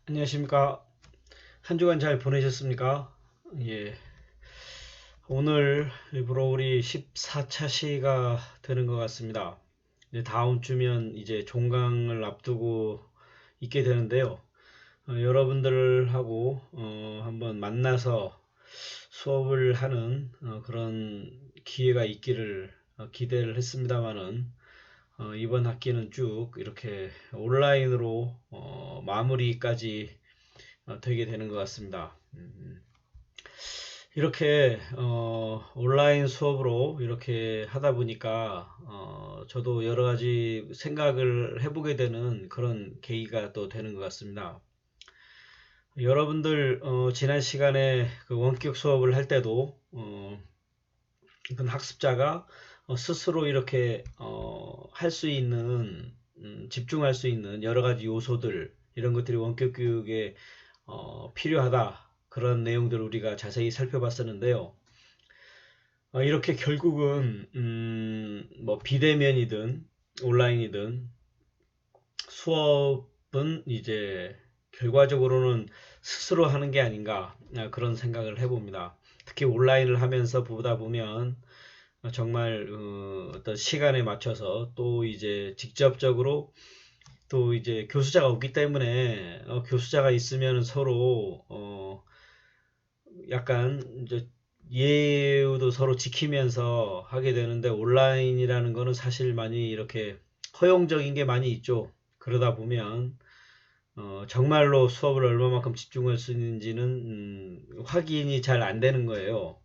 안녕하십니까. 한 주간 잘 보내셨습니까? 예. 오늘 일부러 우리 14차 시가 되는 것 같습니다. 이제 다음 주면 이제 종강을 앞두고 있게 되는데요. 여러분들하고 한번 만나서 수업을 하는 그런 기회가 있기를 기대를 했습니다만은 이번 학기는 쭉 이렇게 온라인으로 마무리까지 되게 되는 것 같습니다. 이렇게 온라인 수업으로 이렇게 하다 보니까 저도 여러 가지 생각을 해보게 되는 그런 계기가 또 되는 것 같습니다. 여러분들 지난 시간에 그 원격 수업을 할 때도 이건 학습자가 스스로 이렇게 할 수 있는 집중할 수 있는 여러 가지 요소들 이런 것들이 원격 교육에 필요하다. 그런 내용들을 우리가 자세히 살펴봤었는데요. 이렇게 결국은 뭐 비대면이든 온라인이든 수업은 이제 결과적으로는 스스로 하는 게 아닌가 그런 생각을 해봅니다. 특히 온라인을 하면서 보다 보면 정말 어떤 시간에 맞춰서 또 이제 직접적으로 또 이제 교수자가 없기 때문에 교수자가 있으면 서로 약간 이제 예우도 서로 지키면서 하게 되는데 온라인이라는 거는 사실 많이 이렇게 허용적인 게 많이 있죠. 그러다 보면 정말로 수업을 얼마만큼 집중할 수 있는지는 확인이 잘 안 되는 거예요.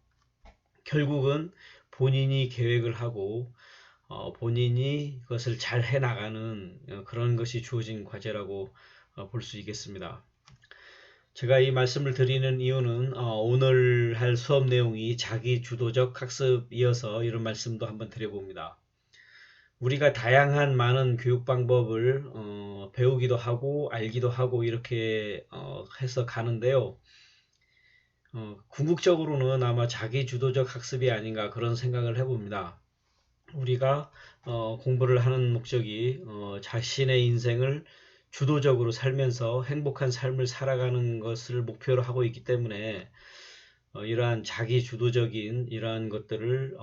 결국은 본인이 계획을 하고 본인이 그것을 잘 해나가는 그런 것이 주어진 과제라고 볼 수 있겠습니다. 제가 이 말씀을 드리는 이유는 오늘 할 수업 내용이 자기 주도적 학습이어서 이런 말씀도 한번 드려봅니다. 우리가 다양한 많은 교육 방법을 배우기도 하고 알기도 하고 이렇게 해서 가는데요. 궁극적으로는 아마 자기 주도적 학습이 아닌가 그런 생각을 해봅니다. 우리가 공부를 하는 목적이 자신의 인생을 주도적으로 살면서 행복한 삶을 살아가는 것을 목표로 하고 있기 때문에 이러한 자기 주도적인 이러한 것들을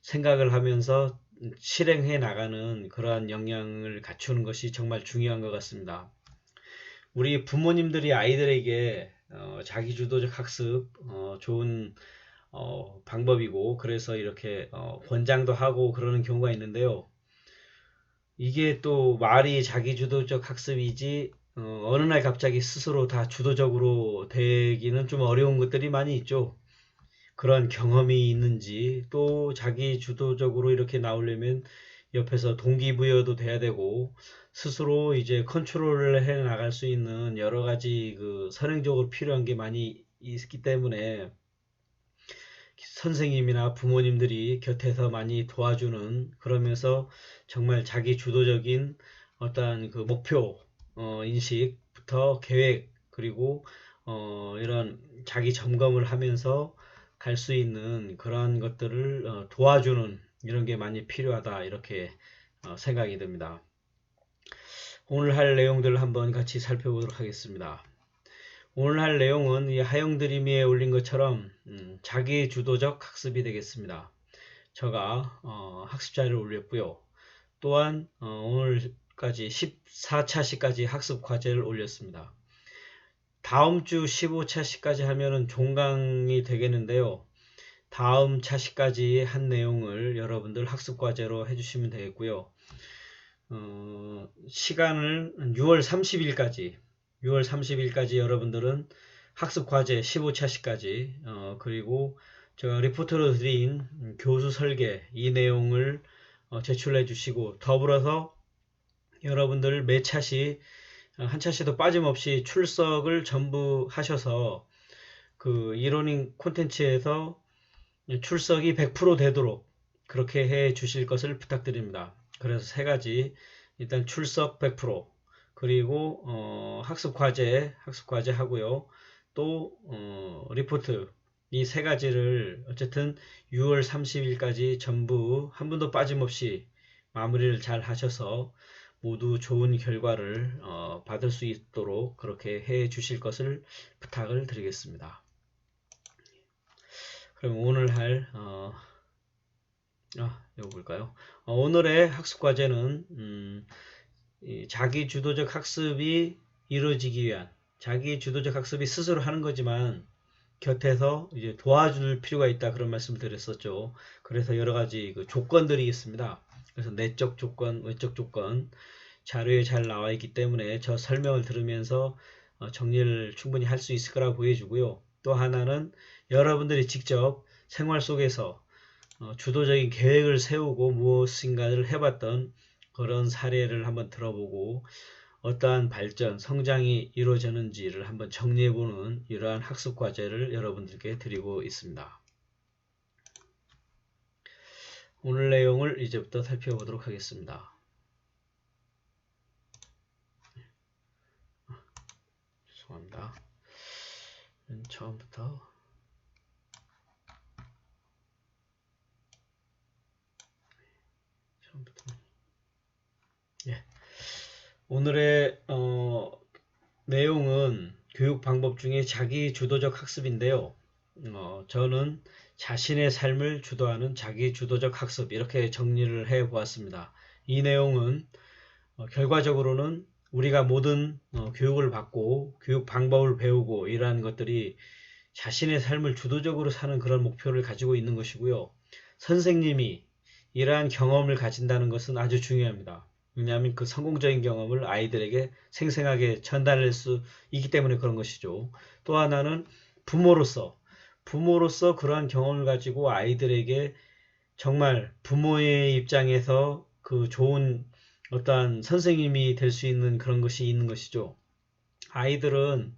생각을 하면서 실행해 나가는 그러한 역량을 갖추는 것이 정말 중요한 것 같습니다. 우리 부모님들이 아이들에게 자기 주도적 학습 좋은 방법이고 그래서 이렇게 권장도 하고 그러는 경우가 있는데요. 이게 또 말이 자기주도적 학습이지 어느 날 갑자기 스스로 다 주도적으로 되기는 좀 어려운 것들이 많이 있죠. 그런 경험이 있는지 또 자기 주도적으로 이렇게 나오려면 옆에서 동기부여도 돼야 되고 스스로 이제 컨트롤을 해 나갈 수 있는 여러 가지 그 선행적으로 필요한 게 많이 있기 때문에 선생님이나 부모님들이 곁에서 많이 도와주는 그러면서 정말 자기 주도적인 어떠한 그 목표 인식부터 계획 그리고 이런 자기 점검을 하면서 갈 수 있는 그런 것들을 도와주는 이런 게 많이 필요하다 이렇게 생각이 듭니다. 오늘 할 내용들을 한번 같이 살펴보도록 하겠습니다. 오늘 할 내용은 이 하영 드림이에 올린 것처럼 자기 주도적 학습이 되겠습니다. 제가 학습 자료를 올렸고요. 또한 오늘까지 14차시까지 학습 과제를 올렸습니다. 다음 주 15차시까지 하면은 종강이 되겠는데요. 다음 차시까지 한 내용을 여러분들 학습 과제로 해주시면 되겠고요. 시간을 6월 30일까지 6월 30일까지 여러분들은 학습 과제 15차시까지 그리고 제가 리포트로 드린 교수 설계 이 내용을 제출해 주시고 더불어서 여러분들 매 차시 한 차시도 빠짐없이 출석을 전부 하셔서 그 이러닝 콘텐츠에서 출석이 100% 되도록 그렇게 해 주실 것을 부탁드립니다. 그래서 세 가지 일단 출석 100% 그리고 학습 과제 하고요. 또 리포트 이 세 가지를 어쨌든 6월 30일까지 전부 한 분도 빠짐없이 마무리를 잘 하셔서 모두 좋은 결과를 받을 수 있도록 그렇게 해 주실 것을 부탁을 드리겠습니다. 그럼 오늘 할 이거 볼까요? 오늘의 학습 과제는 자기 주도적 학습이 이루어지기 위한, 자기 주도적 학습이 스스로 하는 거지만 곁에서 이제 도와줄 필요가 있다, 그런 말씀을 드렸었죠. 그래서 여러 가지 그 조건들이 있습니다. 그래서 내적 조건, 외적 조건 자료에 잘 나와 있기 때문에 저 설명을 들으면서 정리를 충분히 할 수 있을 거라고 보여주고요. 또 하나는 여러분들이 직접 생활 속에서 주도적인 계획을 세우고 무엇인가를 해봤던 그런 사례를 한번 들어보고 어떠한 발전, 성장이 이루어졌는지를 한번 정리해보는 이러한 학습 과제를 여러분들께 드리고 있습니다. 오늘 내용을 이제부터 살펴보도록 하겠습니다. 죄송합니다. 처음부터 예. 오늘의 내용은 교육 방법 중에 자기 주도적 학습인데요. 저는 자신의 삶을 주도하는 자기 주도적 학습, 이렇게 정리를 해 보았습니다. 이 내용은 결과적으로는 우리가 모든 교육을 받고 교육 방법을 배우고 이러한 것들이 자신의 삶을 주도적으로 사는 그런 목표를 가지고 있는 것이고요. 선생님이 이러한 경험을 가진다는 것은 아주 중요합니다. 왜냐하면 그 성공적인 경험을 아이들에게 생생하게 전달할 수 있기 때문에 그런 것이죠. 또 하나는 부모로서 그러한 경험을 가지고 아이들에게 정말 부모의 입장에서 그 좋은 어떠한 선생님이 될 수 있는 그런 것이 있는 것이죠. 아이들은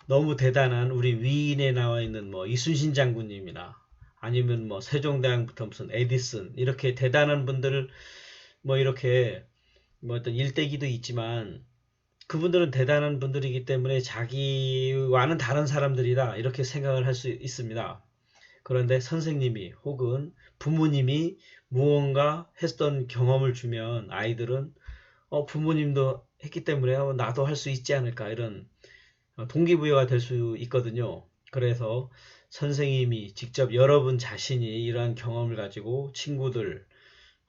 너무 대단한 우리 위인에 나와 있는 뭐 이순신 장군님이나 아니면 뭐 세종대왕부터 무슨 에디슨, 이렇게 대단한 분들을 뭐 이렇게 뭐 어떤 일대기도 있지만 그분들은 대단한 분들이기 때문에 자기와는 다른 사람들이다, 이렇게 생각을 할 수 있습니다. 그런데 선생님이 혹은 부모님이 무언가 했던 경험을 주면 아이들은 부모님도 했기 때문에 나도 할 수 있지 않을까, 이런 동기부여가 될 수 있거든요. 그래서 선생님이 직접 여러분 자신이 이러한 경험을 가지고 친구들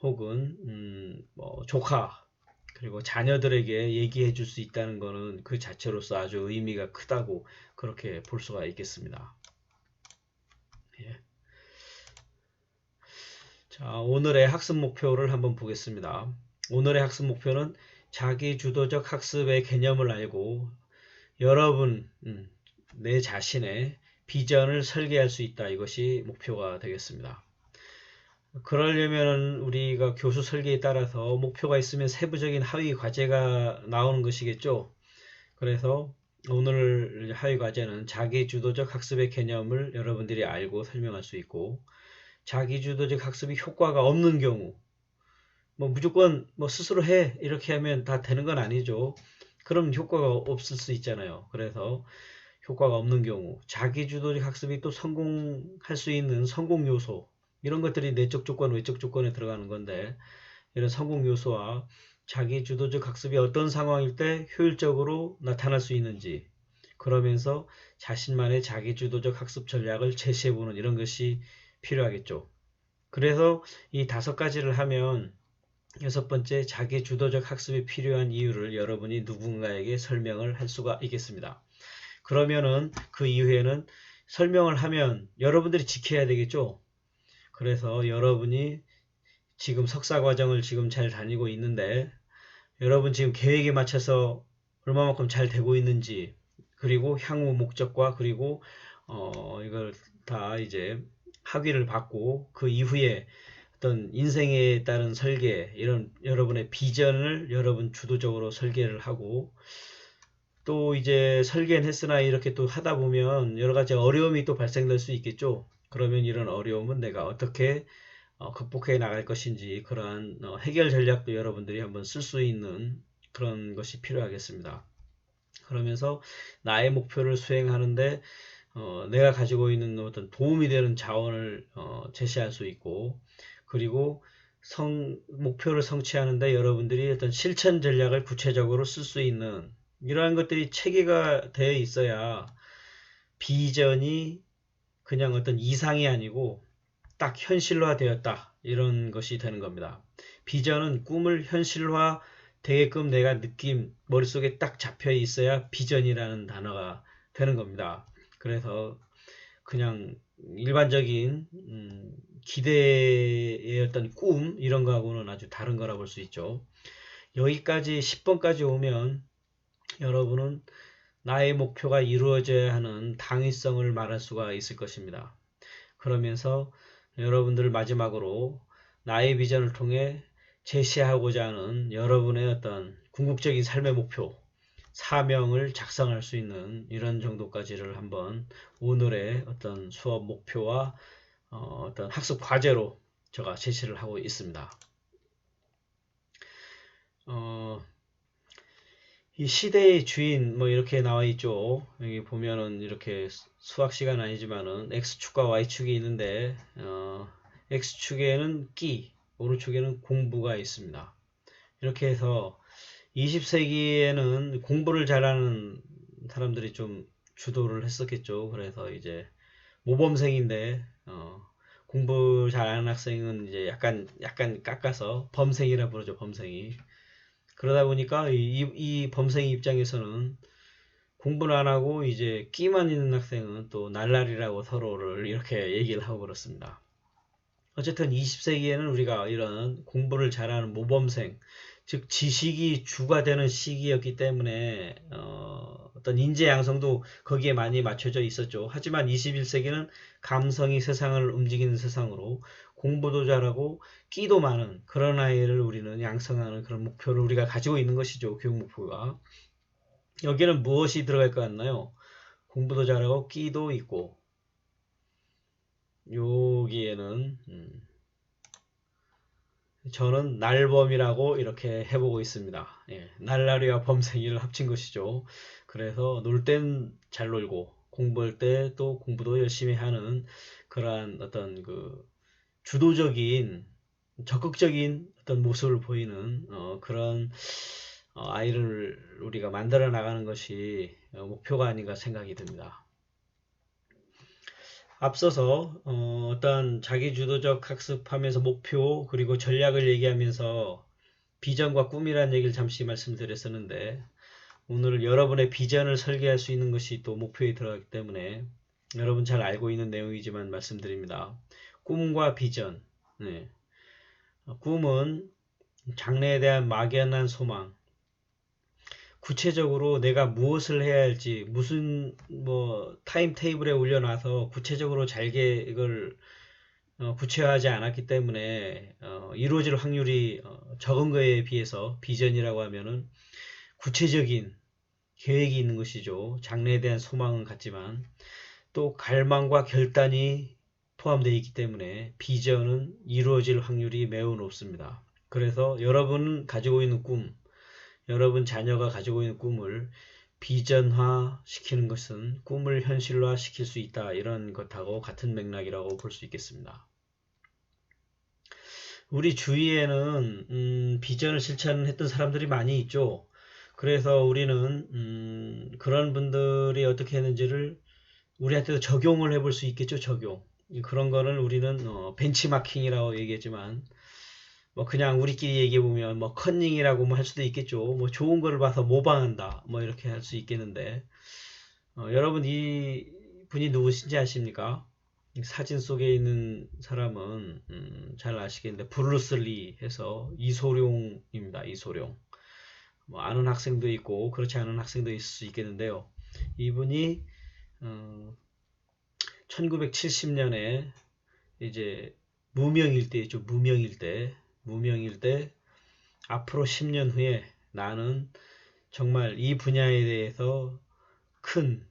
혹은 뭐 조카 그리고 자녀들에게 얘기해 줄 수 있다는 것은 그 자체로서 아주 의미가 크다고 그렇게 볼 수가 있겠습니다. 예. 자, 오늘의 학습 목표를 한번 보겠습니다. 오늘의 학습 목표는 자기 주도적 학습의 개념을 알고 여러분 내 자신의 비전을 설계할 수 있다, 이것이 목표가 되겠습니다. 그러려면 우리가 교수 설계에 따라서 목표가 있으면 세부적인 하위 과제가 나오는 것이겠죠. 그래서 오늘 하위 과제는 자기 주도적 학습의 개념을 여러분들이 알고 설명할 수 있고, 자기 주도적 학습이 효과가 없는 경우, 뭐 무조건 뭐 스스로 해 이렇게 하면 다 되는 건 아니죠. 그럼 효과가 없을 수 있잖아요. 그래서 효과가 없는 경우, 자기 주도적 학습이 또 성공할 수 있는 성공 요소, 이런 것들이 내적 조건, 외적 조건에 들어가는 건데, 이런 성공 요소와 자기 주도적 학습이 어떤 상황일 때 효율적으로 나타날 수 있는지, 그러면서 자신만의 자기 주도적 학습 전략을 제시해보는 이런 것이 필요하겠죠. 그래서 이 5가지를 하면 6번째, 자기 주도적 학습이 필요한 이유를 여러분이 누군가에게 설명을 할 수가 있겠습니다. 그러면은 그 이후에는 설명을 하면 여러분들이 지켜야 되겠죠. 그래서 여러분이 지금 석사 과정을 지금 잘 다니고 있는데 여러분 지금 계획에 맞춰서 얼마만큼 잘 되고 있는지, 그리고 향후 목적과 그리고 이걸 다 이제 학위를 받고 그 이후에 어떤 인생에 따른 설계, 이런 여러분의 비전을 여러분 주도적으로 설계를 하고, 또 이제 설계는 했으나 이렇게 또 하다 보면 여러 가지 어려움이 또 발생될 수 있겠죠. 그러면 이런 어려움은 내가 어떻게 극복해 나갈 것인지, 그러한 해결 전략도 여러분들이 한번 쓸 수 있는 그런 것이 필요하겠습니다. 그러면서 나의 목표를 수행하는데 내가 가지고 있는 어떤 도움이 되는 자원을 제시할 수 있고, 그리고 목표를 성취하는데 여러분들이 어떤 실천 전략을 구체적으로 쓸 수 있는 이러한 것들이 체계가 되어 있어야 비전이 그냥 어떤 이상이 아니고 딱 현실화 되었다. 이런 것이 되는 겁니다. 비전은 꿈을 현실화 되게끔 내가 머릿속에 딱 잡혀 있어야 비전이라는 단어가 되는 겁니다. 그래서 그냥 일반적인 기대의 어떤 꿈 이런 거하고는 아주 다른 거라 볼 수 있죠. 여기까지 10번까지 오면 여러분은 나의 목표가 이루어져야 하는 당위성을 말할 수가 있을 것입니다. 그러면서 여러분들 마지막으로 나의 비전을 통해 제시하고자 하는 여러분의 어떤 궁극적인 삶의 목표, 사명을 작성할 수 있는 이런 정도까지를 한번 오늘의 어떤 수업 목표와 어떤 학습 과제로 제가 제시를 하고 있습니다. 이 시대의 주인 뭐 이렇게 나와 있죠. 여기 보면은 이렇게 수학 시간 아니지만은 X축과 Y축이 있는데 X축에는 끼, 오른축에는 공부가 있습니다. 이렇게 해서 20세기에는 공부를 잘하는 사람들이 좀 주도를 했었겠죠. 그래서 이제 모범생인데 공부 잘하는 학생은 이제 약간 깎아서 범생이라 부르죠. 범생이. 그러다 보니까 이 범생 입장에서는 공부를 안 하고 이제 끼만 있는 학생은 또 날라리라고 서로를 이렇게 얘기를 하고 그렇습니다. 어쨌든 20세기에는 우리가 이런 공부를 잘하는 모범생, 즉 지식이 주가 되는 시기였기 때문에 어떤 인재 양성도 거기에 많이 맞춰져 있었죠. 하지만 21세기는 감성이 세상을 움직이는 세상으로 공부도 잘하고 끼도 많은 그런 아이를 우리는 양성하는 그런 목표를 우리가 가지고 있는 것이죠. 교육 목표가. 여기는 무엇이 들어갈 것 같나요? 공부도 잘하고 끼도 있고 여기에는 저는 날범이라고 이렇게 해보고 있습니다. 예, 날라리와 범생이를 합친 것이죠. 그래서 놀 땐 잘 놀고 공부할 때 또 공부도 열심히 하는 그러한 어떤 그 주도적인 적극적인 어떤 모습을 보이는 그런 아이를 우리가 만들어 나가는 것이 목표가 아닌가 생각이 듭니다. 앞서서 어떤 자기주도적 학습하면서 목표 그리고 전략을 얘기하면서 비전과 꿈이라는 얘기를 잠시 말씀드렸었는데 오늘 여러분의 비전을 설계할 수 있는 것이 또 목표에 들어가기 때문에 여러분 잘 알고 있는 내용이지만 말씀드립니다. 꿈과 비전. 네. 꿈은 장래에 대한 막연한 소망. 구체적으로 내가 무엇을 해야 할지 무슨 뭐 타임 테이블에 올려놔서 구체적으로 잘게 이걸 구체화하지 않았기 때문에 이루어질 확률이 적은 거에 비해서 비전이라고 하면은 구체적인 계획이 있는 것이죠. 장래에 대한 소망은 같지만 또 갈망과 결단이 포함되어 있기 때문에 비전은 이루어질 확률이 매우 높습니다. 그래서 여러분 가지고 있는 꿈, 여러분 자녀가 가지고 있는 꿈을 비전화 시키는 것은 꿈을 현실화 시킬 수 있다. 이런 것하고 같은 맥락이라고 볼 수 있겠습니다. 우리 주위에는 비전을 실천했던 사람들이 많이 있죠. 그래서 우리는 그런 분들이 어떻게 했는지를 우리한테도 적용을 해볼 수 있겠죠. 적용. 그런 거를 우리는 벤치마킹이라고 얘기했지만 뭐 그냥 우리끼리 얘기해 보면 뭐 컨닝이라고 뭐 할 수도 있겠죠. 뭐 좋은 거를 봐서 모방한다. 뭐 이렇게 할 수 있겠는데 여러분 이 분이 누구신지 아십니까? 사진 속에 있는 사람은 잘 아시겠는데 브루스 리 해서 이소룡입니다. 이소룡. 뭐 아는 학생도 있고 그렇지 않은 학생도 있을 수 있겠는데요. 이분이 1970년에 이제 무명일 때였죠. 무명일 때 앞으로 10년 후에 나는 정말 이 분야에 대해서 큰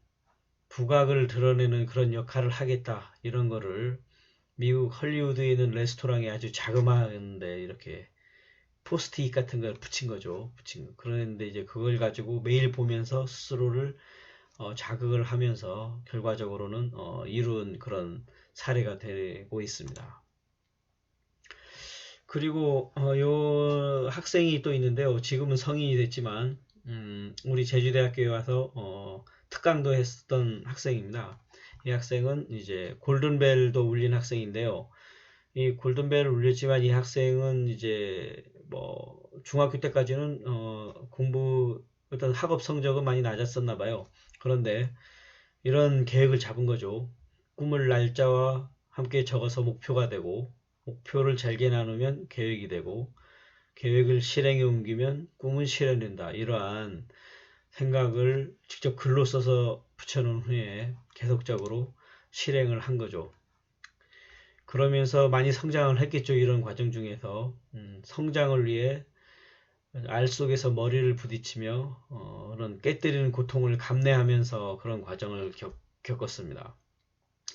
부각을 드러내는 그런 역할을 하겠다. 이런 거를 미국 헐리우드에 있는 레스토랑에 아주 자그마한데 이렇게 포스트잇 같은 걸 붙인 거죠. 그런데 이제 그걸 가지고 매일 보면서 스스로를 자극을 하면서 결과적으로는 이룬 그런 사례가 되고 있습니다. 그리고 요 학생이 또 있는데요. 지금은 성인이 됐지만 우리 제주대학교에 와서 특강도 했었던 학생입니다. 이 학생은 이제 골든벨도 울린 학생인데요. 이 골든벨을 울렸지만 이 학생은 이제 뭐 중학교 때까지는 공부 어떤 학업 성적은 많이 낮았었나 봐요. 그런데 이런 계획을 잡은 거죠. 꿈을 날짜와 함께 적어서 목표가 되고, 목표를 잘게 나누면 계획이 되고, 계획을 실행에 옮기면 꿈은 실현된다. 이러한 생각을 직접 글로 써서 붙여놓은 후에 계속적으로 실행을 한 거죠. 그러면서 많이 성장을 했겠죠. 이런 과정 중에서 성장을 위해 알 속에서 머리를 부딪히며 그런 깨뜨리는 고통을 감내하면서 그런 과정을 겪었습니다.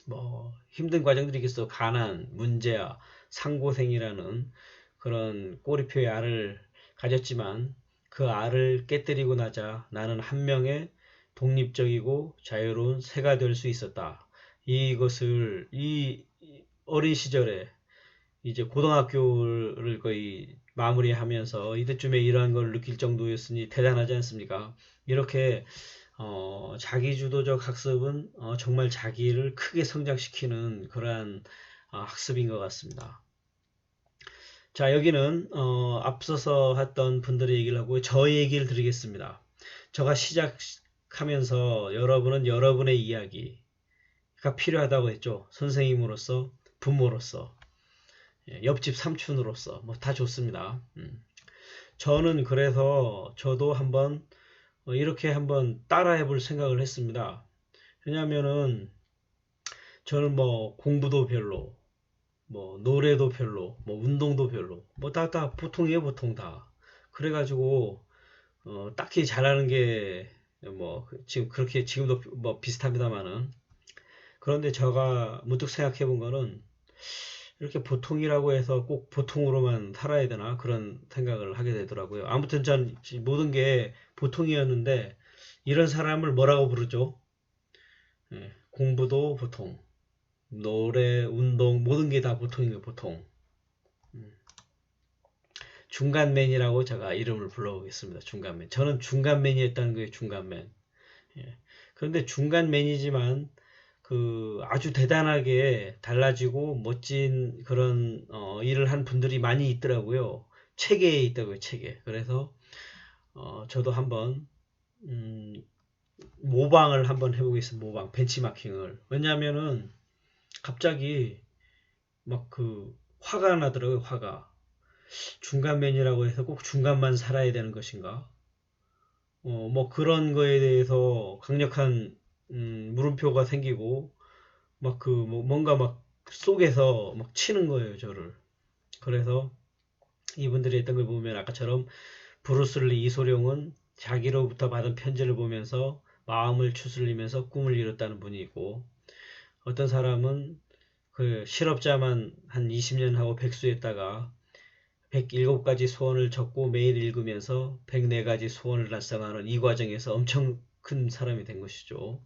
뭐 힘든 과정들이 있겠어. 가난, 문제야, 상고생이라는 그런 꼬리표의 알을 가졌지만 그 알을 깨뜨리고 나자 나는 한 명의 독립적이고 자유로운 새가 될 수 있었다. 이것을 이 어린 시절에 이제 고등학교를 거의 마무리하면서 이때쯤에 이러한 걸 느낄 정도였으니 대단하지 않습니까? 이렇게 자기주도적 학습은 정말 자기를 크게 성장시키는 그러한 학습인 것 같습니다. 자, 여기는 앞서서 했던 분들의 얘기를 하고 저 얘기를 드리겠습니다. 저가 시작하면서 여러분은 여러분의 이야기가 필요하다고 했죠. 선생님으로서, 부모로서, 옆집 삼촌으로서 뭐 다 좋습니다. 저는 그래서 저도 한번 이렇게 한번 따라해 볼 생각을 했습니다. 왜냐면은 저는 뭐 공부도 별로, 뭐 노래도 별로, 뭐 운동도 별로, 뭐 다 보통이에요, 보통 다. 그래가지고 딱히 잘하는 게 뭐 지금 그렇게 지금도 뭐 비슷합니다만은 그런데 제가 문득 생각해 본 거는 이렇게 보통이라고 해서 꼭 보통으로만 살아야 되나 그런 생각을 하게 되더라고요. 아무튼 전 모든 게 보통이었는데 이런 사람을 뭐라고 부르죠? 공부도 보통, 노래, 운동 모든 게 다 보통이에요. 보통. 중간맨이라고 제가 이름을 불러보겠습니다. 중간맨. 저는 중간맨이었다는 거예요. 중간맨. 예. 그런데 중간맨이지만 그 아주 대단하게 달라지고 멋진 그런 일을 한 분들이 많이 있더라고요. 체계에 있다고요. 체계. 그래서 저도 한번 음, 모방을 한번 해보겠습니다. 모방 벤치마킹을. 왜냐하면은 갑자기 막 그 화가 나더라고요. 화가. 중간맨이라고 해서 꼭 중간만 살아야 되는 것인가? 뭐 그런 거에 대해서 강력한 물음표가 생기고 막 그 뭐 뭔가 막 속에서 막 치는 거예요, 저를. 그래서 이분들이 했던 걸 보면 아까처럼 브루스리 이소룡은 자기로부터 받은 편지를 보면서 마음을 추스리면서 꿈을 이뤘다는 분이 있고 어떤 사람은 그 실업자만 한 20년 하고 백수했다가 107가지 소원을 적고 매일 읽으면서 104가지 소원을 달성하는 이 과정에서 엄청 큰 사람이 된 것이죠.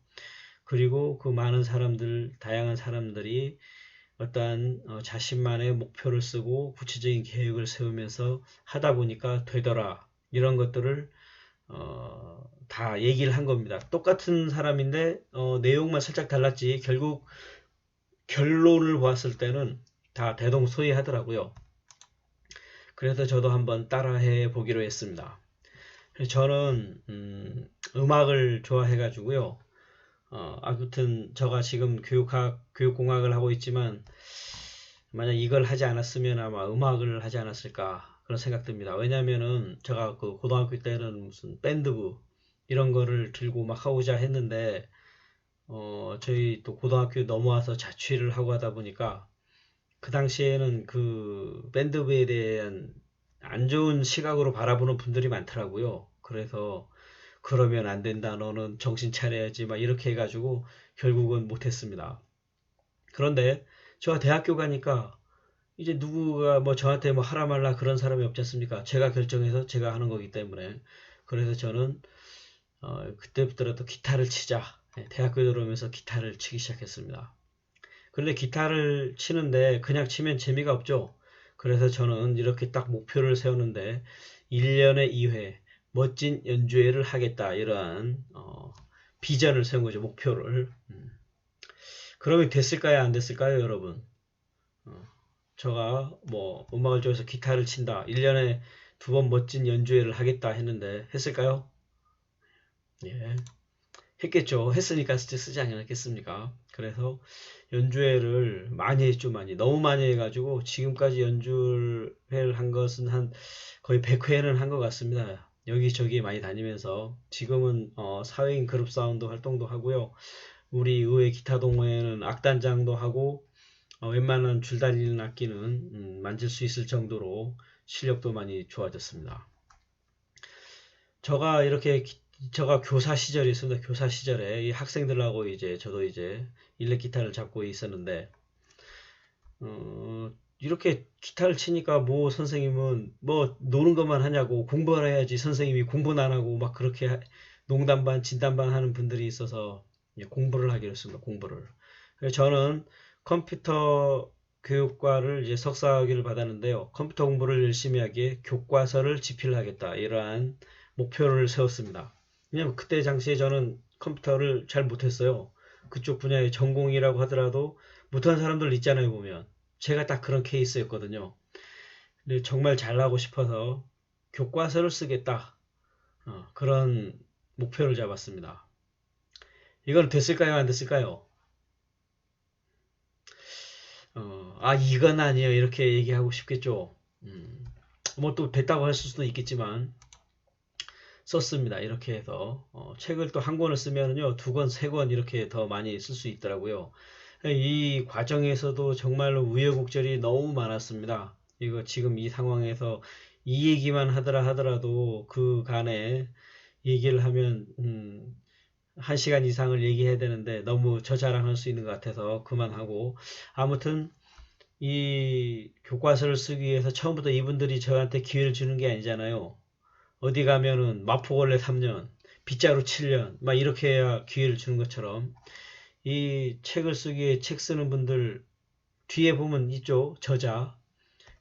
그리고 그 많은 사람들, 다양한 사람들이 어떠한 자신만의 목표를 쓰고 구체적인 계획을 세우면서 하다 보니까 되더라. 이런 것들을 다 얘기를 한 겁니다. 똑같은 사람인데 내용만 살짝 달랐지 결국 결론을 보았을 때는 다 대동소이하더라고요. 그래서 저도 한번 따라해 보기로 했습니다. 저는 음악을 좋아해 가지고요. 아무튼 제가 지금 교육공학을 하고 있지만 만약 이걸 하지 않았으면 아마 음악을 하지 않았을까 그런 생각 듭니다. 왜냐면은 제가 그 고등학교 때는 무슨 밴드부 이런 거를 들고 막 하고자 했는데 저희 또 고등학교 넘어와서 자취를 하고 하다 보니까 그 당시에는 그 밴드부에 대한 안 좋은 시각으로 바라보는 분들이 많더라고요. 그래서 그러면 안 된다. 너는 정신 차려야지. 막 이렇게 해가지고 결국은 못했습니다. 그런데 제가 대학교 가니까 이제 누구가 뭐 저한테 뭐 하라 말라 그런 사람이 없지 않습니까? 제가 결정해서 제가 하는 거기 때문에. 그래서 저는 그때부터라도 기타를 치자. 대학교 들어오면서 기타를 치기 시작했습니다. 그런데 기타를 치는데 그냥 치면 재미가 없죠. 그래서 저는 이렇게 딱 목표를 세우는데 1년에 2회 멋진 연주회를 하겠다 이러한 비전을 세운 거죠. 목표를. 그러면 됐을까요? 안 됐을까요? 여러분? 어, 제가 뭐 음악을 좋아해서 기타를 친다. 1년에 2번 멋진 연주회를 하겠다 했는데 했을까요? 예. 했겠죠. 했으니까 쓰지 않았겠습니까? 그래서 연주회를 많이 했죠, 많이. 너무 많이 해가지고 지금까지 연주회를 한 것은 한 거의 100회는 한 것 같습니다. 여기저기 많이 다니면서 지금은 사회인 그룹 사운드 활동도 하고요. 우리 의회 기타 동호회는 악단장도 하고 웬만한 줄 달리는 악기는 만질 수 있을 정도로 실력도 많이 좋아졌습니다. 제가 교사 시절이 있습니다. 교사 시절에 이 학생들하고 저도 일렉 기타를 잡고 있었는데 이렇게 기타를 치니까 뭐 선생님은 뭐 노는 것만 하냐고 공부를 해야지 선생님이 공부는 안 하고 막 그렇게 농담 반 진담 반 하는 분들이 있어서 공부를 하기로 했습니다. 공부를. 그래서 저는 컴퓨터 교육과를 석사학위를 받았는데요. 컴퓨터 공부를 열심히 하기에 교과서를 집필하겠다 이러한 목표를 세웠습니다. 왜냐면 그때 당시에 저는 컴퓨터를 잘 못했어요. 그쪽 분야의 전공이라고 하더라도 못하는 사람들 있잖아요, 보면. 제가 딱 그런 케이스였거든요. 근데 정말 잘하고 싶어서 교과서를 쓰겠다. 그런 목표를 잡았습니다. 이건 됐을까요? 안 됐을까요? 이건 아니에요. 이렇게 얘기하고 싶겠죠. 뭐 또 됐다고 할 수도 있겠지만, 썼습니다. 이렇게 해서 책을 또 한 권을 쓰면은요 2권, 3권 이렇게 더 많이 쓸 수 있더라고요. 이 과정에서도 정말로 우여곡절이 너무 많았습니다. 이거 지금 이 상황에서 이 얘기만 하더라도 그간에 얘기를 하면 1시간 이상을 얘기해야 되는데 너무 저 자랑할 수 있는 것 같아서 그만하고, 아무튼 이 교과서를 쓰기 위해서 처음부터 이분들이 저한테 기회를 주는 게 아니잖아요. 어디 가면은 마포걸레 3년, 빗자루 7년, 막 이렇게 해야 기회를 주는 것처럼 이 책을 쓰기에 책 쓰는 분들 뒤에 보면 있죠. 저자.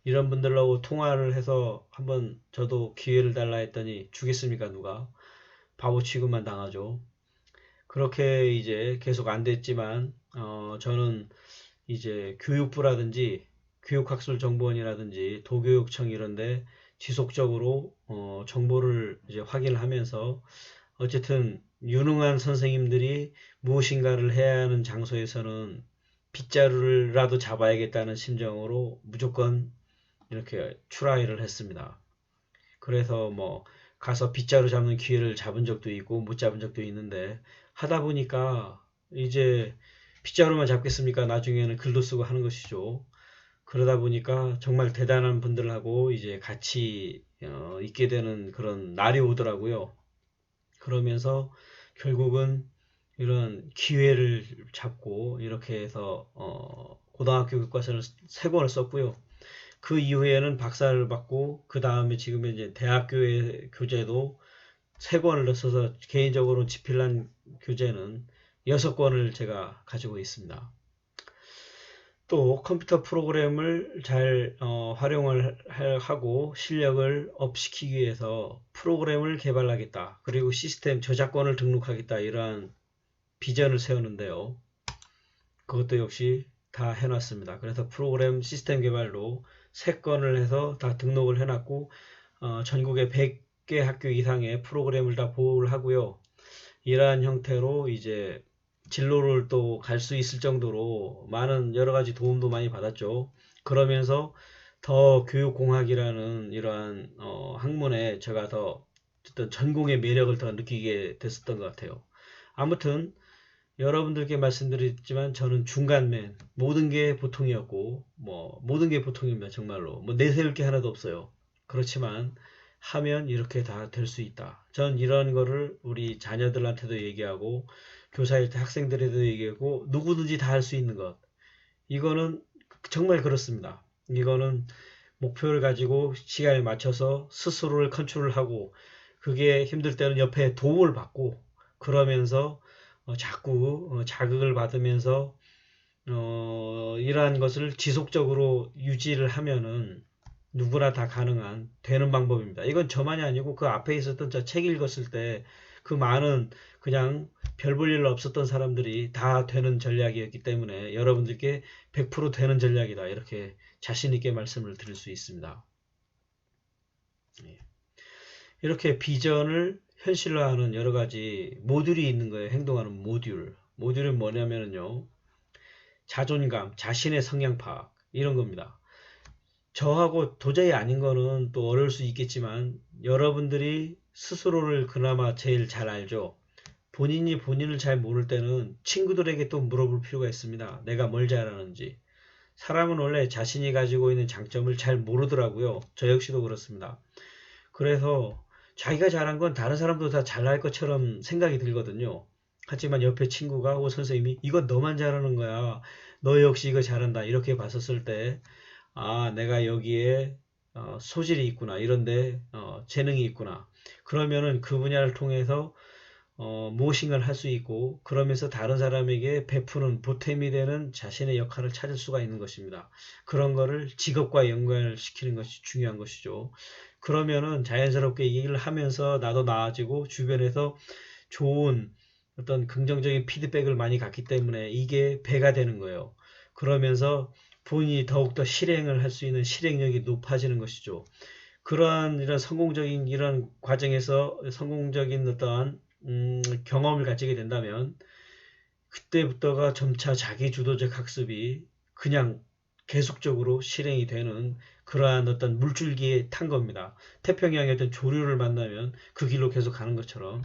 이런 분들하고 통화를 해서 한번 저도 기회를 달라 했더니 주겠습니까, 누가? 바보 취급만 당하죠. 그렇게 계속 안 됐지만, 저는 교육부라든지 교육학술정보원이라든지 도교육청 이런데 지속적으로 정보를 확인을 하면서 어쨌든 유능한 선생님들이 무엇인가를 해야 하는 장소에서는 빗자루라도 잡아야겠다는 심정으로 무조건 이렇게 트라이를 했습니다. 그래서 뭐 가서 빗자루 잡는 기회를 잡은 적도 있고 못 잡은 적도 있는데, 하다 보니까 빗자루만 잡겠습니까? 나중에는 글도 쓰고 하는 것이죠. 그러다 보니까 정말 대단한 분들하고 같이 있게 되는 그런 날이 오더라고요. 그러면서 결국은 이런 기회를 잡고 이렇게 해서 고등학교 교과서를 3권을 썼고요. 그 이후에는 박사를 받고 그 다음에 지금 대학교의 교재도 3권을 써서 개인적으로 집필한 교재는 6권을 제가 가지고 있습니다. 또 컴퓨터 프로그램을 잘 활용을 하고 실력을 업시키기 위해서 프로그램을 개발하겠다. 그리고 시스템 저작권을 등록하겠다. 이러한 비전을 세우는데요. 그것도 역시 다 해놨습니다. 그래서 프로그램 시스템 개발로 3건을 해서 다 등록을 해놨고 전국에 100개 학교 이상의 프로그램을 다 보호를 하고요. 이러한 형태로 진로를 또 갈 수 있을 정도로 많은 여러 가지 도움도 많이 받았죠. 그러면서 더 교육공학이라는 이러한 학문에 제가 더 어떤 전공의 매력을 더 느끼게 됐었던 것 같아요. 아무튼 여러분들께 말씀드렸지만 저는 중간맨, 모든 게 보통이었고 뭐 모든 게 보통입니다. 정말로 뭐 내세울 게 하나도 없어요. 그렇지만 하면 이렇게 다 될 수 있다. 전 이런 거를 우리 자녀들한테도 얘기하고 교사일 때 학생들에도 얘기하고 누구든지 다 할 수 있는 것. 이거는 정말 그렇습니다. 이거는 목표를 가지고 시간에 맞춰서 스스로를 컨트롤하고 그게 힘들 때는 옆에 도움을 받고 그러면서 자꾸 자극을 받으면서 이러한 것을 지속적으로 유지를 하면은 누구나 다 가능한 되는 방법입니다. 이건 저만이 아니고 그 앞에 있었던 저 책 읽었을 때 그 많은 그냥 별 볼 일 없었던 사람들이 다 되는 전략이었기 때문에 여러분들께 100% 되는 전략이다. 이렇게 자신 있게 말씀을 드릴 수 있습니다. 예. 이렇게 비전을 현실화하는 여러 가지 모듈이 있는 거예요. 행동하는 모듈. 모듈은 뭐냐면요. 자존감, 자신의 성향 파악 이런 겁니다. 저하고 도저히 아닌 거는 또 어려울 수 있겠지만 여러분들이 스스로를 그나마 제일 잘 알죠. 본인이 본인을 잘 모를 때는 친구들에게 또 물어볼 필요가 있습니다. 내가 뭘 잘하는지. 사람은 원래 자신이 가지고 있는 장점을 잘 모르더라고요. 저 역시도 그렇습니다. 그래서 자기가 잘한 건 다른 사람도 다 잘할 것처럼 생각이 들거든요. 하지만 옆에 친구가 혹은 선생님이 이건 너만 잘하는 거야. 너 역시 이거 잘한다. 이렇게 봤었을 때 아, 내가 여기에 소질이 있구나. 이런데 재능이 있구나. 그러면은 그 분야를 통해서 무엇인가를 할 수 있고 그러면서 다른 사람에게 베푸는 보탬이 되는 자신의 역할을 찾을 수가 있는 것입니다. 그런 거를 직업과 연관시키는 것이 중요한 것이죠. 그러면은 자연스럽게 이 일을 하면서 나도 나아지고 주변에서 좋은 어떤 긍정적인 피드백을 많이 갖기 때문에 이게 배가 되는 거예요. 그러면서 본인이 더욱더 실행을 할 수 있는 실행력이 높아지는 것이죠. 그러한 이런 성공적인 이런 과정에서 성공적인 어떠한 경험을 가지게 된다면 그때부터가 점차 자기 주도적 학습이 그냥 계속적으로 실행이 되는 그러한 어떤 물줄기에 탄 겁니다. 태평양의 어떤 조류를 만나면 그 길로 계속 가는 것처럼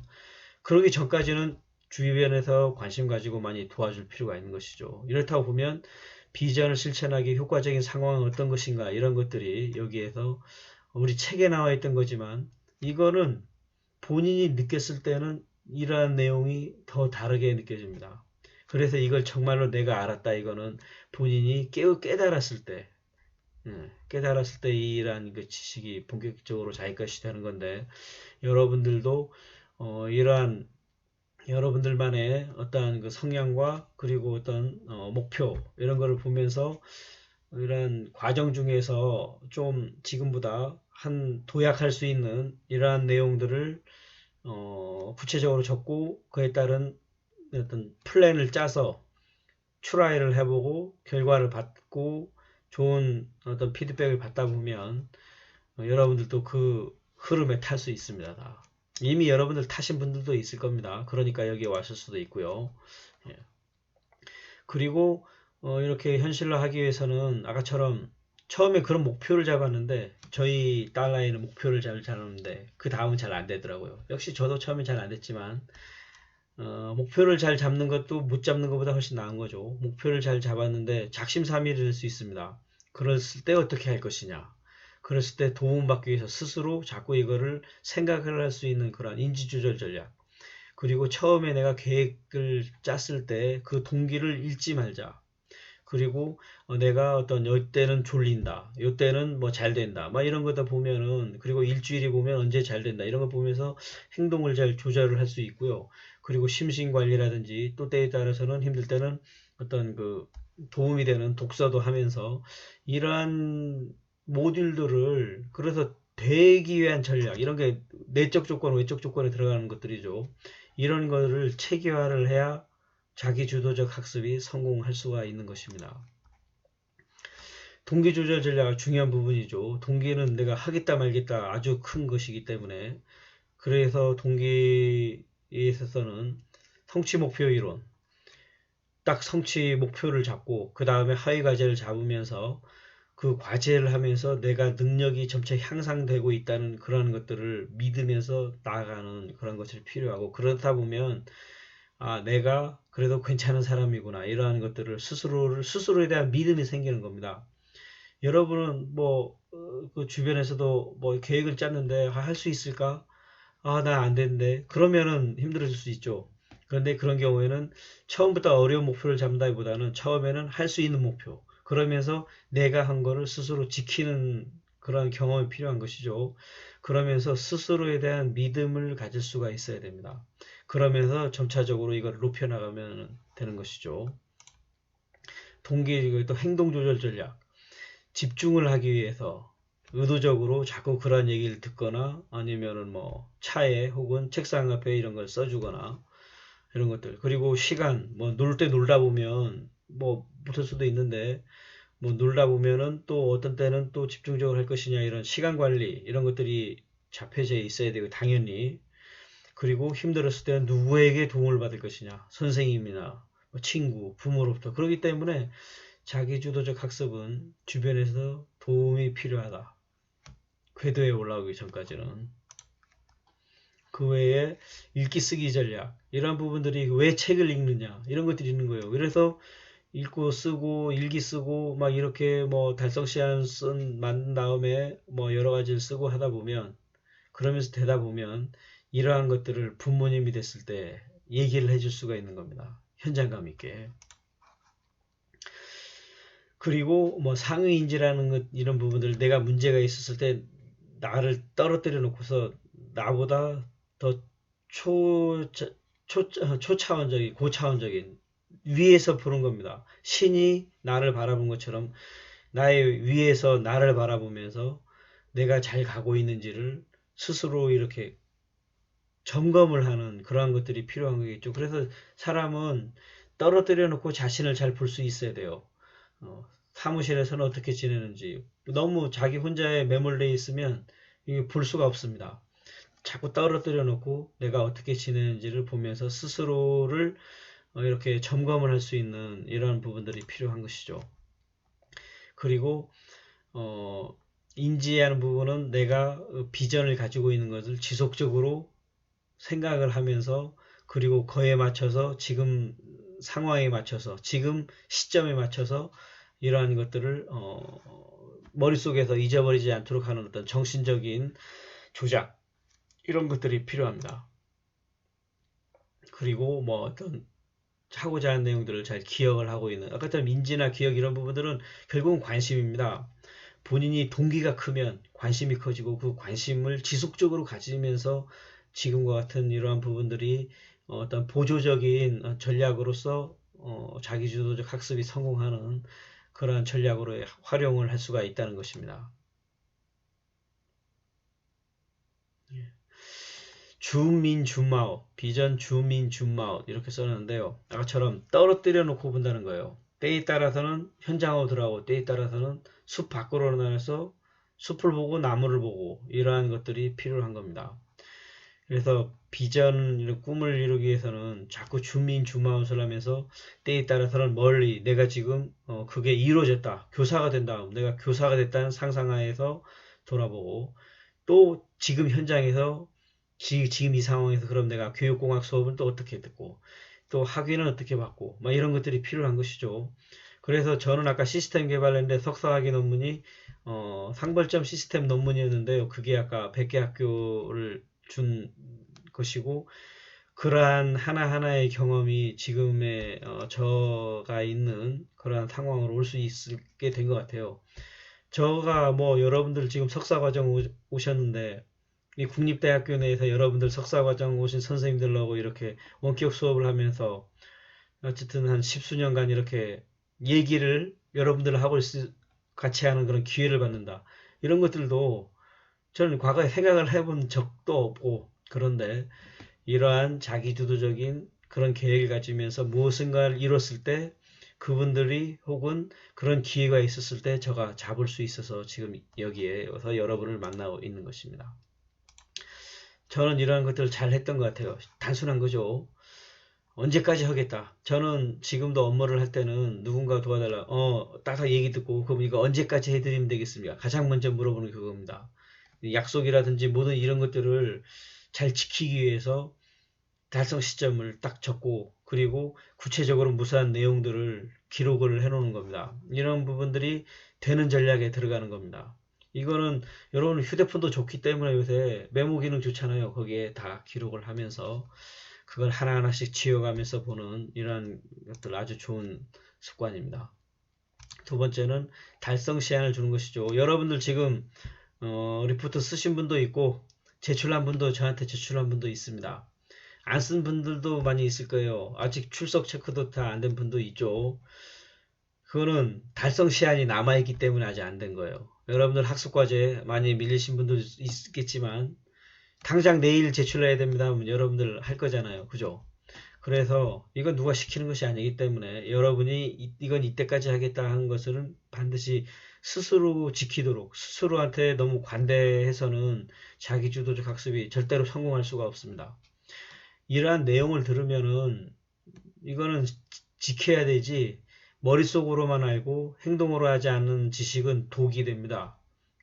그러기 전까지는 주변에서 관심 가지고 많이 도와줄 필요가 있는 것이죠. 이렇다고 보면 비전을 실천하기 효과적인 상황은 어떤 것인가 이런 것들이 여기에서 우리 책에 나와 있던 거지만 이거는 본인이 느꼈을 때는 이러한 내용이 더 다르게 느껴집니다. 그래서 이걸 정말로 내가 알았다 이거는 본인이 깨달았을 때 깨달았을 때 이러한 그 지식이 본격적으로 자기 것이 되는 건데 여러분들도 이러한 여러분들만의 어떠한 그 성향과 그리고 어떤 목표 이런 거를 보면서 이런 과정 중에서 좀 지금보다 한 도약할 수 있는 이러한 내용들을 구체적으로 적고 그에 따른 어떤 플랜을 짜서 트라이를 해보고 결과를 받고 좋은 어떤 피드백을 받다 보면 여러분들도 그 흐름에 탈 수 있습니다. 다. 이미 여러분들 타신 분들도 있을 겁니다. 그러니까 여기에 왔을 수도 있고요. 예. 그리고 이렇게 현실화하기 위해서는 아까처럼 처음에 그런 목표를 잡았는데 저희 딸아이는 목표를 잘 잡았는데 그 다음은 잘 안 되더라고요. 역시 저도 처음에 잘 안 됐지만 목표를 잘 잡는 것도 못 잡는 것보다 훨씬 나은 거죠. 목표를 잘 잡았는데 작심삼일이 될 수 있습니다. 그랬을 때 어떻게 할 것이냐. 그랬을 때 도움받기 위해서 스스로 자꾸 이거를 생각을 할 수 있는 그런 인지조절 전략. 그리고 처음에 내가 계획을 짰을 때 그 동기를 잃지 말자. 그리고 내가 어떤 이때는 졸린다. 이때는 뭐 잘 된다. 막 이런 거다 보면은 그리고 일주일이 보면 언제 잘 된다. 이런 거 보면서 행동을 잘 조절을 할 수 있고요. 그리고 심신 관리라든지 또 때에 따라서는 힘들 때는 어떤 그 도움이 되는 독서도 하면서 이러한 모듈들을 그래서 되기 위한 전략 이런 게 내적 조건, 외적 조건에 들어가는 것들이죠. 이런 거를 체계화를 해야 자기 주도적 학습이 성공할 수가 있는 것입니다. 동기 조절 전략이 중요한 부분이죠. 동기는 내가 하겠다 말겠다 아주 큰 것이기 때문에 그래서 동기에 있어서는 성취 목표 이론 딱 성취 목표를 잡고 그 다음에 하위 과제를 잡으면서 그 과제를 하면서 내가 능력이 점차 향상되고 있다는 그런 것들을 믿으면서 나아가는 그런 것이 필요하고 그러다 보면 아 내가 그래도 괜찮은 사람이구나 이러한 것들을 스스로에 대한 믿음이 생기는 겁니다. 여러분은 그 주변에서도 뭐 계획을 짰는데 할 수 있을까? 아, 나 안 되는데. 그러면은 힘들어질 수 있죠. 그런데 그런 경우에는 처음부터 어려운 목표를 잡는다기보다는 처음에는 할 수 있는 목표. 그러면서 내가 한 거를 스스로 지키는 그런 경험이 필요한 것이죠. 그러면서 스스로에 대한 믿음을 가질 수가 있어야 됩니다. 그러면서 점차적으로 이걸 높여나가면 되는 것이죠. 동기, 또 행동 조절 전략. 집중을 하기 위해서 의도적으로 자꾸 그런 얘기를 듣거나 아니면은 뭐 차에 혹은 책상 앞에 이런 걸 써주거나 이런 것들. 그리고 시간, 뭐 놀 때 놀다 보면 뭐 못할 수도 있는데 뭐 놀다 보면은 또 어떤 때는 또 집중적으로 할 것이냐 이런 시간 관리 이런 것들이 잡혀져 있어야 되고 당연히. 그리고 힘들었을 때는 누구에게 도움을 받을 것이냐 선생님이나 뭐 친구, 부모로부터. 그렇기 때문에 자기주도적 학습은 주변에서 도움이 필요하다. 궤도에 올라오기 전까지는. 그 외에 읽기 쓰기 전략 이러한 부분들이 왜 책을 읽느냐 이런 것들이 있는 거예요. 그래서 읽고 쓰고 일기 쓰고 막 이렇게 뭐 달성 시간 만든 다음에 뭐 여러 가지를 쓰고 하다 보면 그러면서 되다 보면 이러한 것들을 부모님이 됐을 때 얘기를 해줄 수가 있는 겁니다. 현장감 있게. 그리고 뭐 상의인지라는 것 이런 부분들 내가 문제가 있었을 때 나를 떨어뜨려 놓고서 나보다 더 초차원적인 고차원적인 위에서 보는 겁니다. 신이 나를 바라본 것처럼 나의 위에서 나를 바라보면서 내가 잘 가고 있는지를 스스로 이렇게 점검을 하는 그러한 것들이 필요한 거겠죠. 그래서 사람은 떨어뜨려 놓고 자신을 잘 볼 수 있어야 돼요. 사무실에서는 어떻게 지내는지 너무 자기 혼자에 매몰되어 있으면 이게 볼 수가 없습니다. 자꾸 떨어뜨려 놓고 내가 어떻게 지내는지를 보면서 스스로를 이렇게 점검을 할 수 있는 이런 부분들이 필요한 것이죠. 그리고 인지하는 부분은 내가 비전을 가지고 있는 것을 지속적으로 생각을 하면서 그리고 그에 맞춰서 지금 상황에 맞춰서 지금 시점에 맞춰서 이러한 것들을 머릿속에서 잊어버리지 않도록 하는 어떤 정신적인 조작 이런 것들이 필요합니다. 그리고 뭐 어떤 하고자 하는 내용들을 잘 기억을 하고 있는 아까처럼 인지나 기억 이런 부분들은 결국은 관심입니다. 본인이 동기가 크면 관심이 커지고 그 관심을 지속적으로 가지면서 지금과 같은 이러한 부분들이 어떤 보조적인 전략으로서 자기주도적 학습이 성공하는 그러한 전략으로 활용을 할 수가 있다는 것입니다. 주민 주마웃, 비전 주민 주마웃 이렇게 써놨는데요. 아까처럼 떨어뜨려 놓고 본다는 거예요. 때에 따라서는 현장으로 들어가고 때에 따라서는 숲 밖으로 나가서 숲을 보고 나무를 보고 이러한 것들이 필요한 겁니다. 그래서 비전, 이런 꿈을 이루기 위해서는 자꾸 주민 주마웃을 하면서 때에 따라서는 멀리 내가 지금 그게 이루어졌다. 교사가 된다. 내가 교사가 됐다는 상상하에서 돌아보고 또 지금 현장에서 지금 이 상황에서 그럼 내가 교육공학 수업은 또 어떻게 듣고 또 학위는 어떻게 받고 막 이런 것들이 필요한 것이죠. 그래서 저는 아까 시스템 개발했는데 석사학위 논문이 상벌점 시스템 논문이었는데요. 그게 아까 100개 학교를 준 것이고 그러한 하나하나의 경험이 지금의 저가 있는 그러한 상황으로 올 수 있게 된 것 같아요. 저가 뭐 여러분들 지금 석사과정 오셨는데 이 국립대학교 내에서 여러분들 석사과정 오신 선생님들하고 이렇게 원격 수업을 하면서 어쨌든 한 십수년간 이렇게 얘기를 여러분들 하고 같이 하는 그런 기회를 받는다. 이런 것들도 저는 과거에 생각을 해본 적도 없고 그런데 이러한 자기주도적인 그런 계획을 가지면서 무엇인가를 이뤘을 때 그분들이 혹은 그런 기회가 있었을 때 제가 잡을 수 있어서 지금 여기에 와서 여러분을 만나고 있는 것입니다. 저는 이러한 것들을 잘 했던 것 같아요. 단순한 거죠. 언제까지 하겠다. 저는 지금도 업무를 할 때는 누군가 도와달라. 딱 얘기 듣고 그럼 이거 언제까지 해드리면 되겠습니까? 가장 먼저 물어보는 게 그겁니다. 약속이라든지 모든 이런 것들을 잘 지키기 위해서 달성 시점을 딱 적고 그리고 구체적으로 무사한 내용들을 기록을 해놓는 겁니다. 이런 부분들이 되는 전략에 들어가는 겁니다. 이거는 여러분 휴대폰도 좋기 때문에 요새 메모 기능 좋잖아요. 거기에 다 기록을 하면서 그걸 하나하나씩 지워가면서 보는 이런 것들 아주 좋은 습관입니다. 두 번째는 달성 시한을 주는 것이죠. 여러분들 지금 리포트 쓰신 분도 있고 제출한 분도 저한테 제출한 분도 있습니다. 안 쓴 분들도 많이 있을 거예요. 아직 출석 체크도 다 안 된 분도 있죠. 그거는 달성 시한이 남아있기 때문에 아직 안 된 거예요. 여러분들 학습과제 많이 밀리신 분도 있겠지만 당장 내일 제출해야 됩니다 하면 여러분들 할 거잖아요. 그죠? 그래서 이건 누가 시키는 것이 아니기 때문에 여러분이 이건 이때까지 하겠다 하는 것은 반드시 스스로 지키도록, 스스로한테 너무 관대해서는 자기주도적 학습이 절대로 성공할 수가 없습니다. 이러한 내용을 들으면은 이거는 지켜야 되지, 머릿속으로만 알고 행동으로 하지 않는 지식은 독이 됩니다.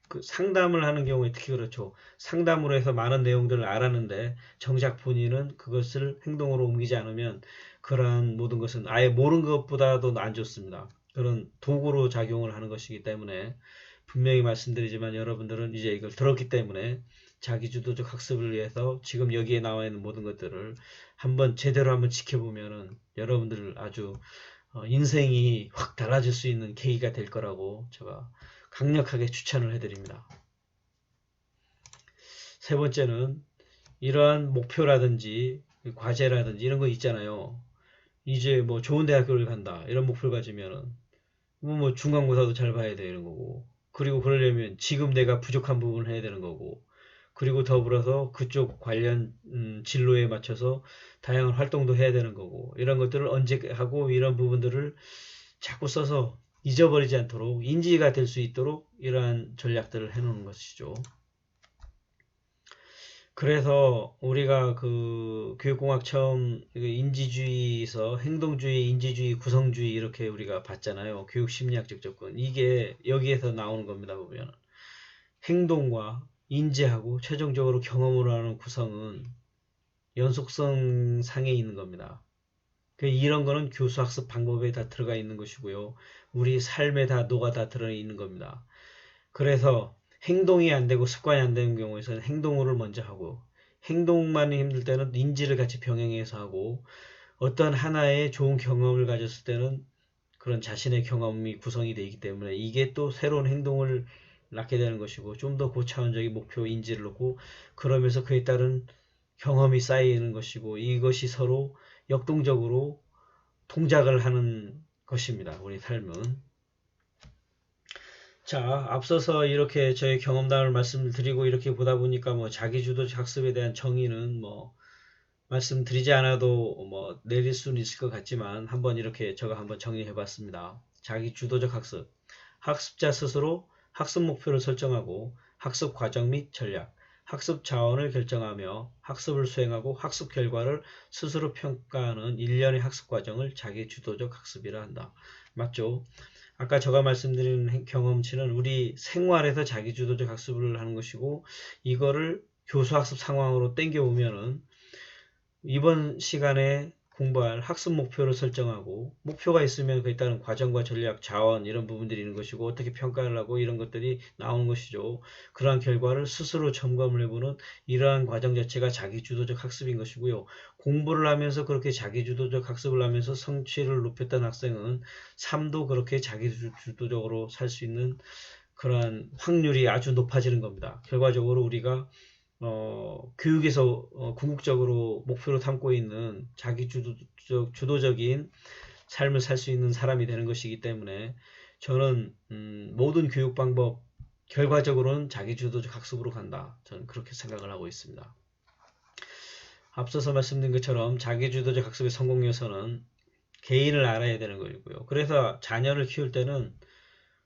그 상담을 하는 경우에 특히 그렇죠. 상담으로 해서 많은 내용들을 알았는데 정작 본인은 그것을 행동으로 옮기지 않으면 그러한 모든 것은 아예 모르는 것보다도 안 좋습니다. 그런 도구로 작용을 하는 것이기 때문에 분명히 말씀드리지만 여러분들은 이제 이걸 들었기 때문에 자기주도적 학습을 위해서 지금 여기에 나와 있는 모든 것들을 한번 제대로 한번 지켜보면은 여러분들 아주 인생이 확 달라질 수 있는 계기가 될 거라고 제가 강력하게 추천을 해드립니다. 세 번째는 이러한 목표라든지 과제라든지 이런 거 있잖아요. 이제 뭐 좋은 대학교를 간다 이런 목표를 가지면은 뭐 중간고사도 잘 봐야 돼 이런 거고, 그리고 그러려면 지금 내가 부족한 부분을 해야 되는 거고, 그리고 더불어서 그쪽 관련 진로에 맞춰서 다양한 활동도 해야 되는 거고, 이런 것들을 언제 하고 이런 부분들을 자꾸 써서 잊어버리지 않도록 인지가 될 수 있도록 이러한 전략들을 해놓는 것이죠. 그래서 우리가 그 교육공학 처음 인지주의에서 행동주의, 인지주의, 구성주의 이렇게 우리가 봤잖아요. 교육심리학적 접근. 이게 여기에서 나오는 겁니다. 보면 행동과 인지하고 최종적으로 경험으로 하는 구성은 연속성 상에 있는 겁니다. 이런 거는 교수학습 방법에 다 들어가 있는 것이고요. 우리 삶에 다 녹아 다 들어 있는 겁니다. 그래서 행동이 안 되고 습관이 안 되는 경우에서는 행동을 먼저 하고, 행동만 힘들 때는 인지를 같이 병행해서 하고, 어떤 하나의 좋은 경험을 가졌을 때는 그런 자신의 경험이 구성이 되기 때문에 이게 또 새로운 행동을 낳게 되는 것이고, 좀 더 고차원적인 목표 인지를 놓고 그러면서 그에 따른 경험이 쌓이는 것이고, 이것이 서로 역동적으로 동작을 하는 것입니다. 우리 삶은. 자, 앞서서 이렇게 저의 경험담을 말씀드리고 이렇게 보다 보니까 뭐 자기주도적 학습에 대한 정의는 뭐 말씀드리지 않아도 뭐 내릴 수는 있을 것 같지만 한번 이렇게 제가 한번 정리해 봤습니다. 자기주도적 학습. 학습자 스스로 학습 목표를 설정하고 학습 과정 및 전략, 학습 자원을 결정하며 학습을 수행하고 학습 결과를 스스로 평가하는 일련의 학습 과정을 자기주도적 학습이라 한다. 맞죠? 아까 제가 말씀드린 경험치는 우리 생활에서 자기주도적 학습을 하는 것이고, 이거를 교수학습 상황으로 땡겨오면은 이번 시간에 공부할 학습 목표를 설정하고, 목표가 있으면 그에 따른 과정과 전략, 자원 이런 부분들이 있는 것이고, 어떻게 평가를 하고 이런 것들이 나오는 것이죠. 그러한 결과를 스스로 점검을 해보는 이러한 과정 자체가 자기주도적 학습인 것이고요. 공부를 하면서 그렇게 자기주도적 학습을 하면서 성취를 높였던 학생은 삶도 그렇게 자기주도적으로 살 수 있는 그러한 확률이 아주 높아지는 겁니다. 결과적으로 우리가 교육에서 궁극적으로 목표로 삼고 있는 주도적인 삶을 살 수 있는 사람이 되는 것이기 때문에 저는 모든 교육 방법 결과적으로는 자기주도적 학습으로 간다. 저는 그렇게 생각을 하고 있습니다. 앞서서 말씀드린 것처럼 자기주도적 학습의 성공 요소는 개인을 알아야 되는 거고요. 그래서 자녀를 키울 때는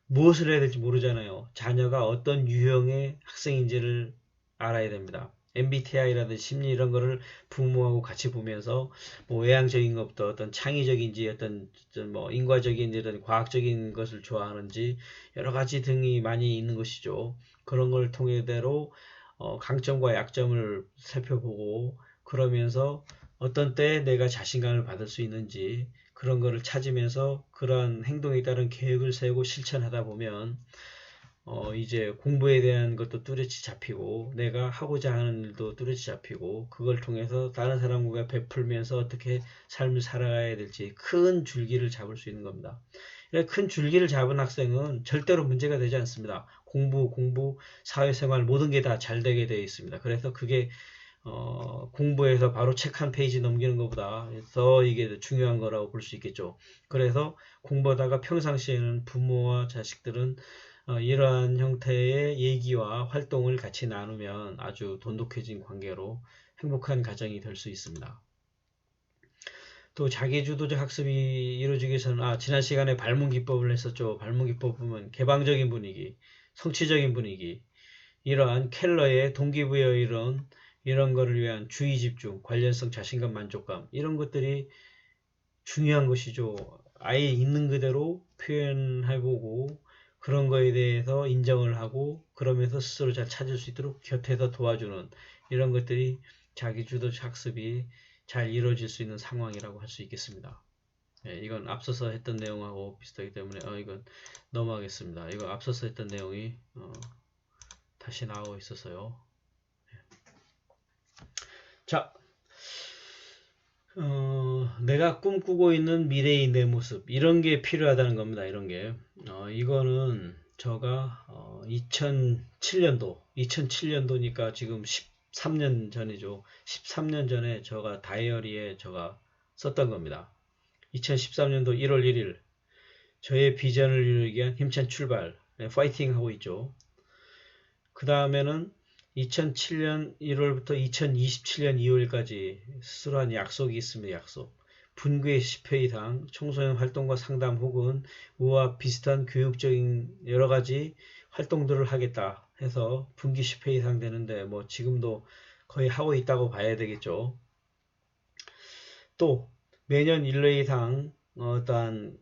무엇을 해야 될지 모르잖아요. 자녀가 어떤 유형의 학생인지를 알아야 됩니다. MBTI라든지 심리 이런 거를 부모하고 같이 보면서 뭐 외향적인 것부터 어떤 창의적인지 어떤 뭐 인과적인 이런 과학적인 것을 좋아하는지 여러 가지 등이 많이 있는 것이죠. 그런 걸 통해대로 강점과 약점을 살펴보고 그러면서 어떤 때에 내가 자신감을 받을 수 있는지 그런 거를 찾으면서 그런 행동에 따른 계획을 세우고 실천하다 보면 이제 공부에 대한 것도 뚜렷이 잡히고 내가 하고자 하는 일도 뚜렷이 잡히고 그걸 통해서 다른 사람과 베풀면서 어떻게 삶을 살아가야 될지 큰 줄기를 잡을 수 있는 겁니다. 큰 줄기를 잡은 학생은 절대로 문제가 되지 않습니다. 공부, 사회생활 모든 게 다 잘 되게 되어 있습니다. 그래서 그게 공부해서 바로 책 한 페이지 넘기는 것보다 더 이게 중요한 거라고 볼 수 있겠죠. 그래서 공부하다가 평상시에는 부모와 자식들은 이러한 형태의 얘기와 활동을 같이 나누면 아주 돈독해진 관계로 행복한 가정이 될 수 있습니다. 또 자기주도적 학습이 이루어지기 위해서는 지난 시간에 발문기법을 했었죠. 발문기법 보면 개방적인 분위기, 성취적인 분위기, 이러한 켈러의 동기부여 이런 거를 위한 주의 집중, 관련성, 자신감, 만족감 이런 것들이 중요한 것이죠. 아예 있는 그대로 표현해보고 그런 거에 대해서 인정을 하고 그러면서 스스로 잘 찾을 수 있도록 곁에서 도와주는 이런 것들이 자기주도적 학습이 잘 이루어질 수 있는 상황이라고 할 수 있겠습니다. 이건 앞서서 했던 내용하고 비슷하기 때문에 이건 넘어가겠습니다. 이거 앞서서 했던 내용이 다시 나오고 있어서요. 자, 내가 꿈꾸고 있는 미래의 내 모습 이런 게 필요하다는 겁니다. 이런 게 이거는 제가 2007년도니까 지금 13년 전이죠. 13년 전에 제가 다이어리에 제가 썼던 겁니다. 2013년도 1월 1일 저의 비전을 이루기 위한 힘찬 출발 파이팅 하고 있죠. 그 다음에는 2007년 1월부터 2027년 2월까지 스스로 한 약속이 있습니다. 약속. 분기에 10회 이상 청소년 활동과 상담 혹은 우와 비슷한 교육적인 여러 가지 활동들을 하겠다 해서 분기 10회 이상 되는데 뭐 지금도 거의 하고 있다고 봐야 되겠죠. 또 매년 1회 이상 어떠한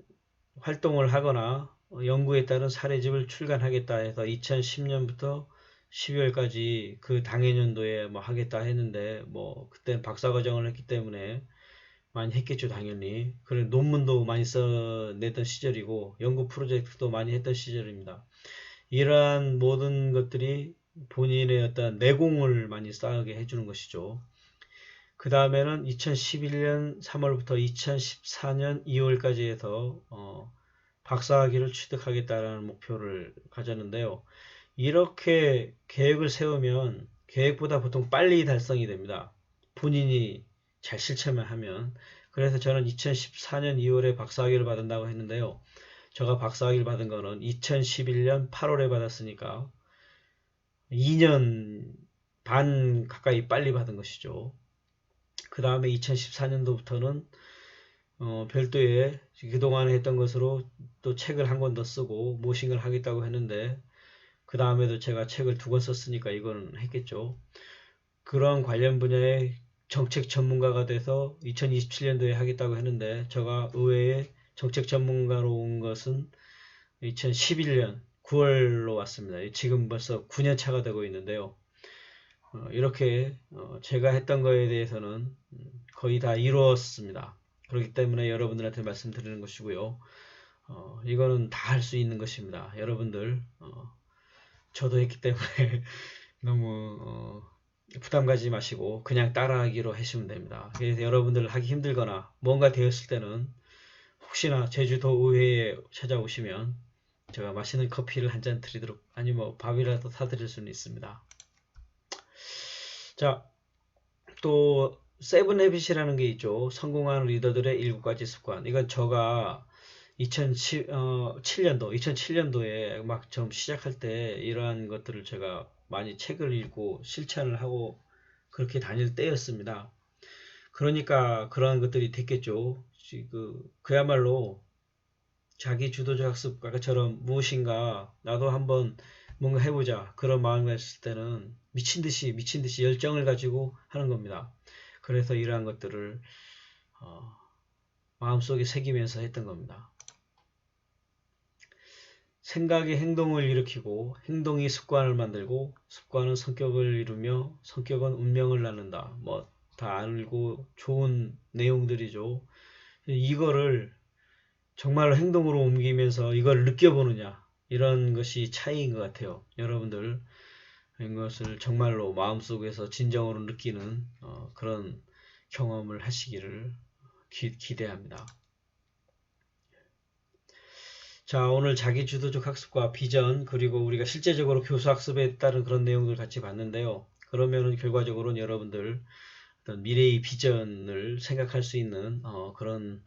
활동을 하거나 연구에 따른 사례집을 출간하겠다 해서 2010년부터 12월까지 그 당해년도에 뭐 하겠다 했는데 뭐 그때는 박사과정을 했기 때문에 많이 했겠죠 당연히. 그리고 논문도 많이 써냈던 시절이고 연구 프로젝트도 많이 했던 시절입니다. 이러한 모든 것들이 본인의 어떤 내공을 많이 쌓게 해주는 것이죠. 그 다음에는 2011년 3월부터 2014년 2월까지 해서 박사학위를 취득하겠다라는 목표를 가졌는데요. 이렇게 계획을 세우면 계획보다 보통 빨리 달성이 됩니다. 본인이 잘 실천만 하면. 그래서 저는 2014년 2월에 박사학위를 받는다고 했는데요. 제가 박사학위를 받은 거는 2011년 8월에 받았으니까 2년 반 가까이 빨리 받은 것이죠. 그 다음에 2014년도부터는 별도의 그동안에 했던 것으로 또 책을 한 권 더 쓰고 모싱을 하겠다고 했는데 그 다음에도 제가 책을 2권 썼으니까 이거는 했겠죠. 그런 관련 분야의 정책 전문가가 돼서 2027년도에 하겠다고 했는데 제가 의회에 정책 전문가로 온 것은 2011년 9월로 왔습니다. 지금 벌써 9년 차가 되고 있는데요. 이렇게 제가 했던 거에 대해서는 거의 다 이루었습니다. 그렇기 때문에 여러분들한테 말씀드리는 것이고요. 이거는 다 할 수 있는 것입니다. 여러분들 저도 했기 때문에 너무 부담 가지지 마시고 그냥 따라하기로 하시면 됩니다. 그래서 여러분들 하기 힘들거나 뭔가 되었을 때는 혹시나 제주도 의회에 찾아오시면 제가 맛있는 커피를 한 잔 드리도록 아니 뭐 밥이라도 사드릴 수는 있습니다. 자, 또 세븐 헤빗이라는 게 있죠. 성공하는 리더들의 7가지 습관. 이건 제가 2007년도에 막 처음 시작할 때 이러한 것들을 제가 많이 책을 읽고 실천을 하고 그렇게 다닐 때였습니다. 그러니까 그러한 것들이 됐겠죠. 그야말로 자기 주도적 학습과처럼 무엇인가 나도 한번 뭔가 해보자 그런 마음을 했을 때는 미친 듯이 열정을 가지고 하는 겁니다. 그래서 이러한 것들을 마음속에 새기면서 했던 겁니다. 생각이 행동을 일으키고 행동이 습관을 만들고 습관은 성격을 이루며 성격은 운명을 낳는다. 뭐 다 알고 좋은 내용들이죠. 이거를 정말로 행동으로 옮기면서 이걸 느껴보느냐 이런 것이 차이인 것 같아요. 여러분들 이것을 정말로 마음속에서 진정으로 느끼는 그런 경험을 하시기를 기대합니다. 자, 오늘 자기주도적 학습과 비전 그리고 우리가 실제적으로 교수학습에 따른 그런 내용들 같이 봤는데요. 그러면은 결과적으로는 여러분들 어떤 미래의 비전을 생각할 수 있는 그런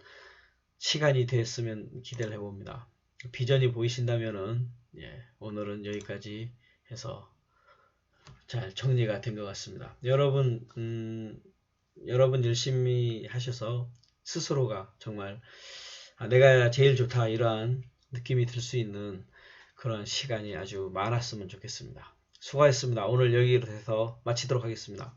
시간이 됐으면 기대를 해봅니다. 비전이 보이신다면은 예, 오늘은 여기까지 해서 잘 정리가 된 것 같습니다. 여러분 열심히 하셔서 스스로가 정말 내가 제일 좋다 이러한 느낌이 들 수 있는 그런 시간이 아주 많았으면 좋겠습니다. 수고하셨습니다. 오늘 여기로 해서 마치도록 하겠습니다.